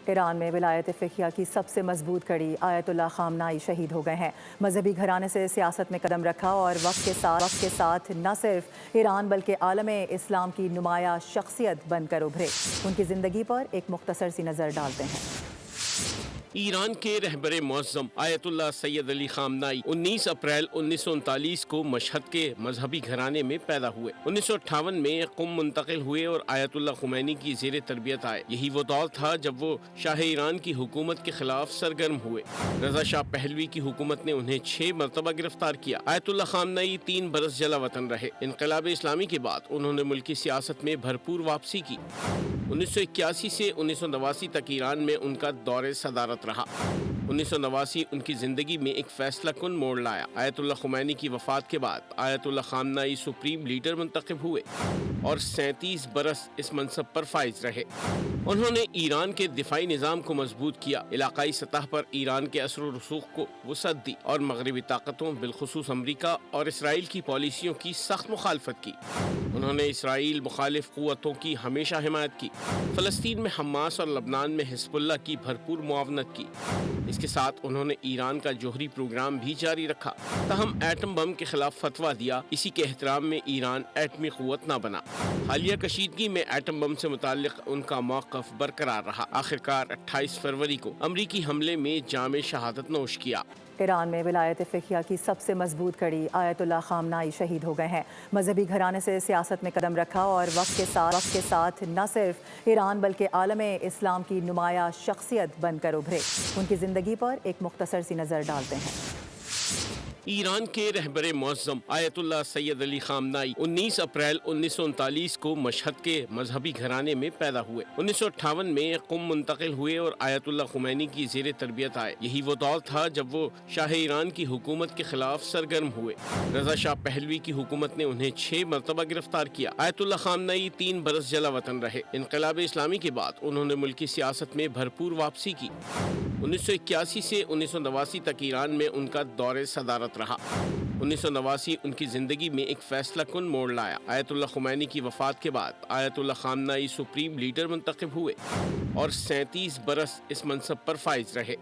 ایران میں ولایت فقیہ کی سب سے مضبوط کڑی آیت اللہ خامنائی شہید ہو گئے ہیں۔ مذہبی گھرانے سے سیاست میں قدم رکھا اور وقت کے ساتھ نہ صرف ایران بلکہ عالم اسلام کی نمایاں شخصیت بن کر ابھرے۔ ان کی زندگی پر ایک مختصر سی نظر ڈالتے ہیں۔ ایران کے رہبر معظم آیت اللہ سید علی خامنائی 19 اپریل 1939 کو مشہد کے مذہبی گھرانے میں پیدا ہوئے۔ 1958 میں قم منتقل ہوئے اور آیت اللہ خمینی کی زیر تربیت آئے۔ یہی وہ دور تھا جب وہ شاہ ایران کی حکومت کے خلاف سرگرم ہوئے۔ رضا شاہ پہلوی کی حکومت نے انہیں 6 مرتبہ گرفتار کیا۔ آیت اللہ خامنائی 3 برس جلا وطن رہے۔ انقلاب اسلامی کے بعد انہوں نے ملکی سیاست میں بھرپور واپسی کی۔ 1981 سے 1989 تک ایران میں ان کا دور صدارت رہا۔ 1989 ان کی زندگی میں ایک فیصلہ کن موڑ لایا۔ آیت اللہ خمینی کی وفات کے بعد آیت اللہ خامنائی سپریم لیڈر منتخب ہوئے اور 37 برس اس منصب پر فائز رہے۔ انہوں نے ایران کے دفاعی نظام کو مضبوط کیا، علاقائی سطح پر ایران کے اثر و رسوخ کو وسعت دی اور مغربی طاقتوں بالخصوص امریکہ اور اسرائیل کی پالیسیوں کی سخت مخالفت کی۔ انہوں نے اسرائیل مخالف قوتوں کی ہمیشہ حمایت کی، فلسطین میں حماس اور لبنان میں حزب اللہ کی بھرپور معاونت کی۔ اس کے ساتھ انہوں نے ایران کا جوہری پروگرام بھی جاری رکھا، تاہم ایٹم بم کے خلاف فتویٰ دیا۔ اسی کے احترام میں ایران ایٹمی قوت نہ بنا۔ حالیہ کشیدگی میں ایٹم بم سے متعلق ان کا موقف برقرار رہا۔ آخرکار 28 فروری کو امریکی حملے میں جام شہادت نوش کیا۔ ایران میں ولایت فقیہ کی سب سے مضبوط کڑی آیت اللہ خامنائی شہید ہو گئے ہیں۔ مذہبی گھرانے سے سیاست میں قدم رکھا اور وقت کے ساتھ نہ صرف ایران بلکہ عالم اسلام کی نمایاں شخصیت بن کر ابھرے۔ ان کی زندگی پر ایک مختصر سی نظر ڈالتے ہیں۔ ایران کے رہبر معظم آیت اللہ سید علی خامنائی 19 اپریل 1939 کو مشہد کے مذہبی گھرانے میں پیدا ہوئے۔ 1958 میں قم منتقل ہوئے اور آیت اللہ خمینی کی زیر تربیت آئے۔ یہی وہ دور تھا جب وہ شاہ ایران کی حکومت کے خلاف سرگرم ہوئے۔ رضا شاہ پہلوی کی حکومت نے انہیں 6 مرتبہ گرفتار کیا۔ آیت اللہ خامنائی 3 برس جلا وطن رہے۔ انقلاب اسلامی کے بعد انہوں نے ملکی سیاست میں بھرپور واپسی کی۔ 1981 سے 1989 تک ایران میں ان کا دور صدارت رہا۔ 1989 ان کی زندگی میں ایک فیصلہ کن موڑ لایا۔ آیت اللہ خمینی کی وفات کے بعد آیت اللہ خامنائی سپریم لیڈر منتخب ہوئے اور 37 برس اس منصب پر فائز رہے۔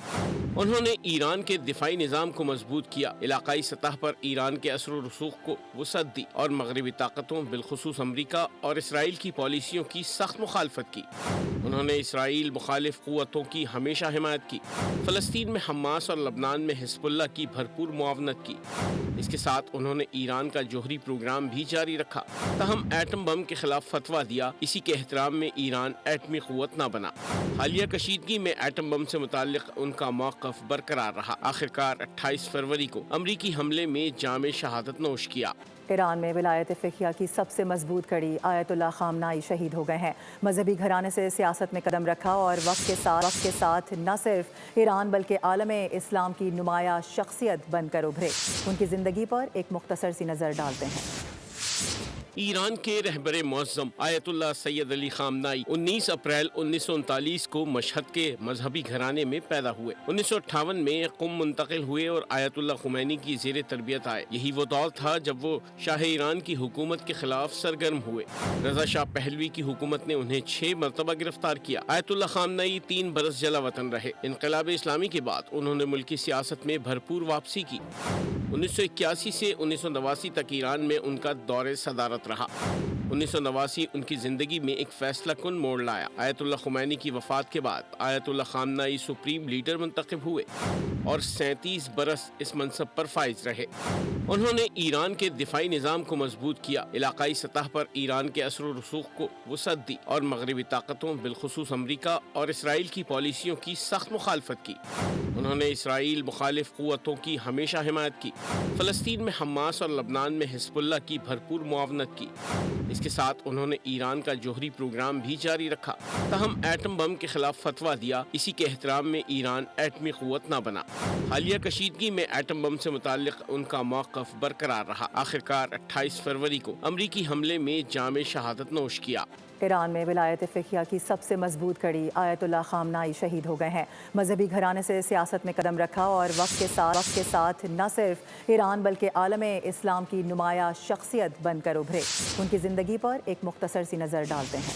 انہوں نے ایران کے دفاعی نظام کو مضبوط کیا، علاقائی سطح پر ایران کے اثر و رسوخ کو وسعت دی اور مغربی طاقتوں بالخصوص امریکہ اور اسرائیل کی پالیسیوں کی سخت مخالفت کی۔ انہوں نے اسرائیل مخالف قوتوں کی ہمیشہ حمایت کی، فلسطین میں حماس اور لبنان میں حزب اللہ کی بھرپور معاونت کی۔ اس کے ساتھ انہوں نے ایران کا جوہری پروگرام بھی جاری رکھا، تاہم ایٹم بم کے خلاف فتویٰ دیا۔ اسی کے احترام میں ایران ایٹمی قوت نہ بنا۔ حالیہ کشیدگی میں ایٹم بم سے متعلق ان کا موقف برقرار رہا۔ آخرکار 28 فروری کو امریکی حملے میں جام شہادت نوش کیا۔ ایران میں ولایت فقیہ کی سب سے مضبوط کڑی آیت اللہ خامنائی شہید ہو گئے ہیں۔ مذہبی گھرانے سے سیاست میں قدم رکھا اور وقت کے ساتھ نہ صرف ایران بلکہ عالم اسلام کی نمایاں شخصیت بن کر ابھرے۔ ان کی زندگی پر ایک مختصر سی نظر ڈالتے ہیں۔ ایران کے رہبر معظم آیت اللہ سید علی خامنائی 19 اپریل 1939 کو مشہد کے مذہبی گھرانے میں پیدا ہوئے۔ 1958 میں قم منتقل ہوئے اور آیت اللہ خمینی کی زیر تربیت آئے۔ یہی وہ دور تھا جب وہ شاہ ایران کی حکومت کے خلاف سرگرم ہوئے۔ رضا شاہ پہلوی کی حکومت نے انہیں 6 مرتبہ گرفتار کیا۔ آیت اللہ خامنائی 3 برس جلا وطن رہے۔ انقلاب اسلامی کے بعد انہوں نے ملکی سیاست میں بھرپور واپسی کی۔ 1981 سے 1989 تک ایران میں ان کا دور صدارت رہا۔ 1989 ان کی زندگی میں ایک فیصلہ کن موڑ لایا۔ آیت اللہ خمینی کی وفات کے بعد آیت اللہ خامنائی سپریم لیڈر منتخب ہوئے اور 37 برس اس منصب پر فائز رہے۔ انہوں نے ایران کے دفاعی نظام کو مضبوط کیا، علاقائی سطح پر ایران کے اثر و رسوخ کو وسعت دی اور مغربی طاقتوں بالخصوص امریکہ اور اسرائیل کی پالیسیوں کی سخت مخالفت کی۔ انہوں نے اسرائیل مخالف قوتوں کی ہمیشہ حمایت کی، فلسطین میں حماس اور لبنان میں حزب اللہ کی بھرپور معاونت کی۔ اس کے ساتھ انہوں نے ایران کا جوہری پروگرام بھی جاری رکھا، تاہم ایٹم بم کے خلاف فتویٰ دیا۔ اسی کے احترام میں ایران ایٹمی قوت نہ بنا۔ حالیہ کشیدگی میں ایٹم بم سے متعلق ان کا موقف برقرار رہا۔ آخرکار 28 فروری کو امریکی حملے میں جام شہادت نوش کیا۔ ایران میں ولایت فقیہ کی سب سے مضبوط کڑی آیت اللہ خامنائی شہید ہو گئے ہیں۔ مذہبی گھرانے سے سیاست میں قدم رکھا اور وقت کے ساتھ نہ صرف ایران بلکہ عالم اسلام کی نمایاں شخصیت بن کر ابھرے۔ ان کی زندگی پر ایک مختصر سی نظر ڈالتے ہیں۔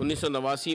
1989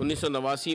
1989